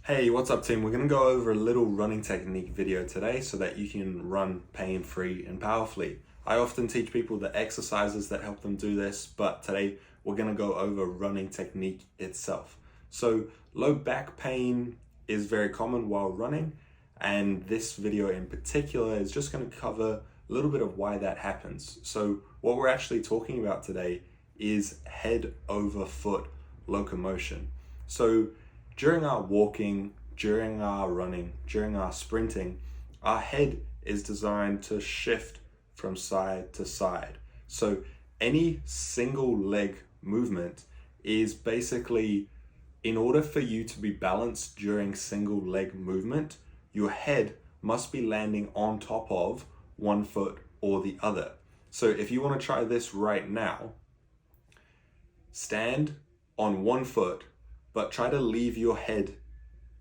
Hey, what's up team? We're going to go over a little running technique video today so that you can run pain-free and powerfully. I often teach people the exercises that help them do this, but today we're going to go over running technique itself. So low back pain is very common while running, and this video in particular is just going to cover a little bit of why that happens. So what we're actually talking about today is head over foot locomotion. So during our walking, during our running, during our sprinting, our head is designed to shift from side to side. So any single leg movement is basically, in order for you to be balanced during single leg movement, your head must be landing on top of one foot or the other. So if you want to try this right now, stand on one foot, but try to leave your head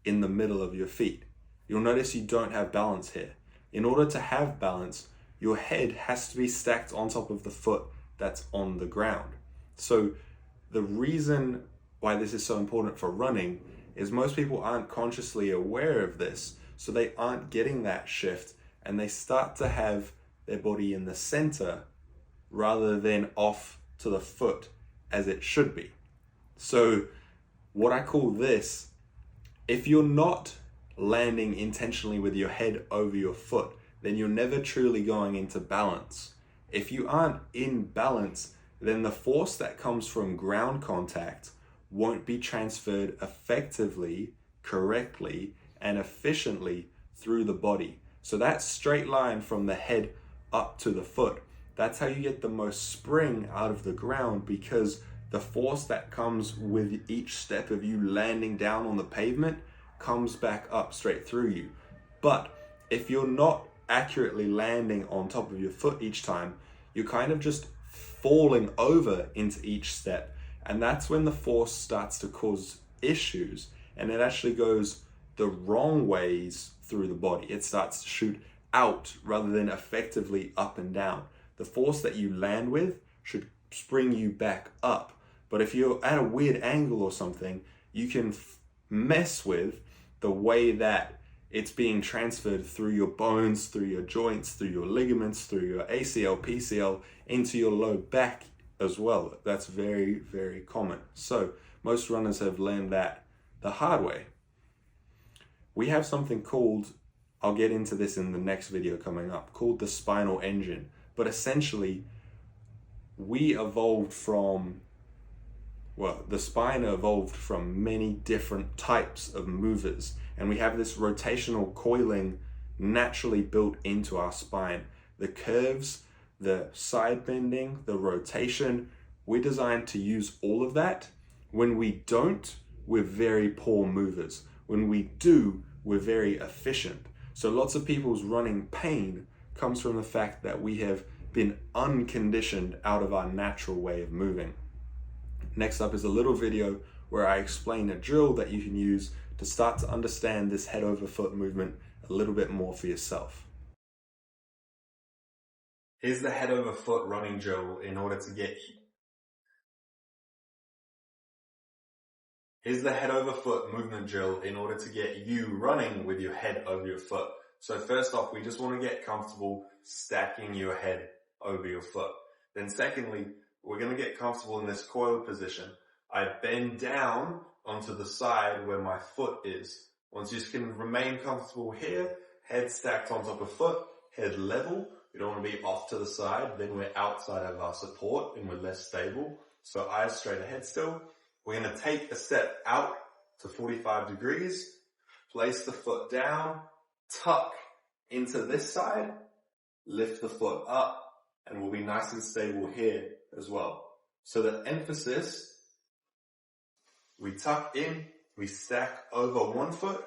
in the middle of your feet. You'll notice you don't have balance here. In order to have balance, your head has to be stacked on top of the foot that's on the ground. So the reason why this is so important for running is most people aren't consciously aware of this, so they aren't getting that shift and they start to have their body in the center rather than off to the foot as it should be. So what I call this, if you're not landing intentionally with your head over your foot, then you're never truly going into balance. If you aren't in balance, then the force that comes from ground contact won't be transferred effectively, correctly, and efficiently through the body. So that straight line from the head up to the foot, that's how you get the most spring out of the ground, because the force that comes with each step of you landing down on the pavement comes back up straight through you. But if you're not accurately landing on top of your foot each time, you're kind of just falling over into each step. And that's when the force starts to cause issues, and it actually goes the wrong ways through the body. It starts to shoot out rather than effectively up and down. The force that you land with should spring you back up. But if you're at a weird angle or something, you can mess with the way that it's being transferred through your bones, through your joints, through your ligaments, through your ACL, PCL, into your low back as well. That's very, very common. So most runners have learned that the hard way. We have something called, I'll get into this in the next video coming up, called the spinal engine. But essentially, we evolved from, the spine evolved from many different types of movers, and we have this rotational coiling naturally built into our spine. The curves, the side bending, the rotation, we're designed to use all of that. When we don't, we're very poor movers. When we do, we're very efficient. So lots of people's running pain comes from the fact that we have been unconditioned out of our natural way of moving. Next up is a little video where I explain a drill that you can use to start to understand this head over foot movement a little bit more for yourself. Here's the head over foot running drill in order to get you. Here's the head over foot movement drill in order to get you running with your head over your foot. So first off, we just want to get comfortable stacking your head over your foot. Then secondly, we're going to get comfortable in this coiled position. I bend down onto the side where my foot is. Once you can remain comfortable here, head stacked on top of foot, head level. We don't want to be off to the side, then we're outside of our support and we're less stable. So eyes straight ahead still. We're going to take a step out to 45 degrees, place the foot down, tuck into this side, lift the foot up, and we'll be nice and stable here as well. So the emphasis, we tuck in, we stack over one foot,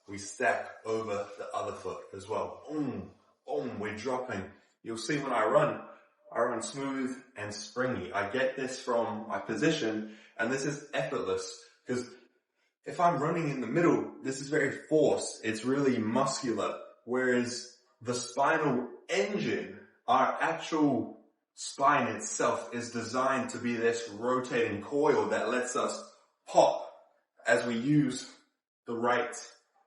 we stack over the other foot as well. Boom, boom, we're dropping. You'll see when I run smooth and springy. I get this from my position, and this is effortless, because if I'm running in the middle, this is very forced. It's really muscular. Whereas the spinal engine, our actual spine itself, is designed to be this rotating coil that lets us pop as we use the right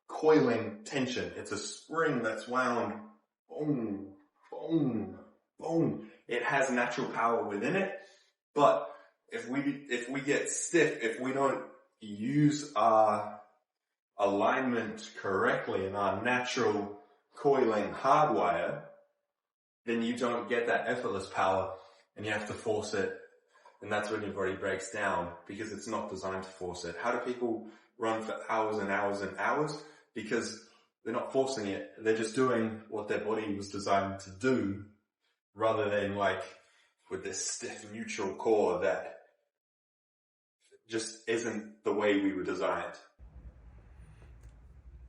coiling tension. It's a spring that's wound, boom, boom, boom. It has natural power within it, but if we get stiff, if we don't use our alignment correctly and our natural coiling hardwire, then you don't get that effortless power and you have to force it. And that's when your body breaks down because it's not designed to force it. How do people run for hours and hours and hours? Because they're not forcing it. They're just doing what their body was designed to do rather than like with this stiff neutral core that just isn't the way we were designed.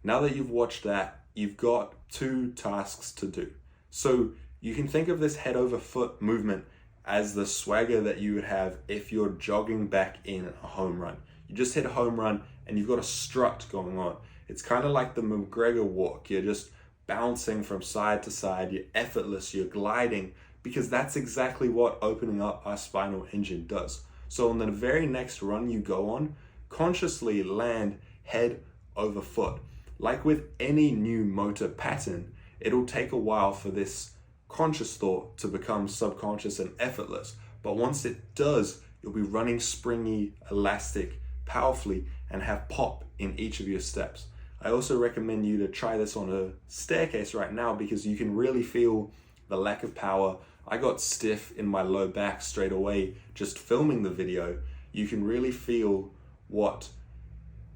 Now that you've watched that, you've got 2 tasks to do. So you can think of this head over foot movement as the swagger that you would have if you're jogging back in a home run. You just hit a home run and you've got a strut going on. It's kind of like the McGregor walk. You're just bouncing from side to side. You're effortless. You're gliding because that's exactly what opening up our spinal engine does. So on the very next run you go on, consciously land head over foot. Like with any new motor pattern, it'll take a while for this conscious thought to become subconscious and effortless. But once it does, you'll be running springy, elastic, powerfully, and have pop in each of your steps. I also recommend you to try this on a staircase right now because you can really feel the lack of power. I got stiff in my low back straight away just filming the video. You can really feel what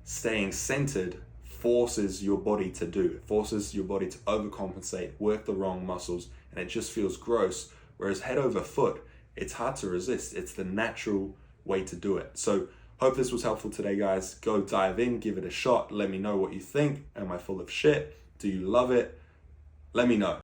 staying centered forces your body to do. It forces your body to overcompensate, work the wrong muscles, and it just feels gross. Whereas head over foot, it's hard to resist. It's the natural way to do it. So hope this was helpful today, guys. Go dive in, give it a shot. Let me know what you think. Am I full of shit? Do you love it? Let me know.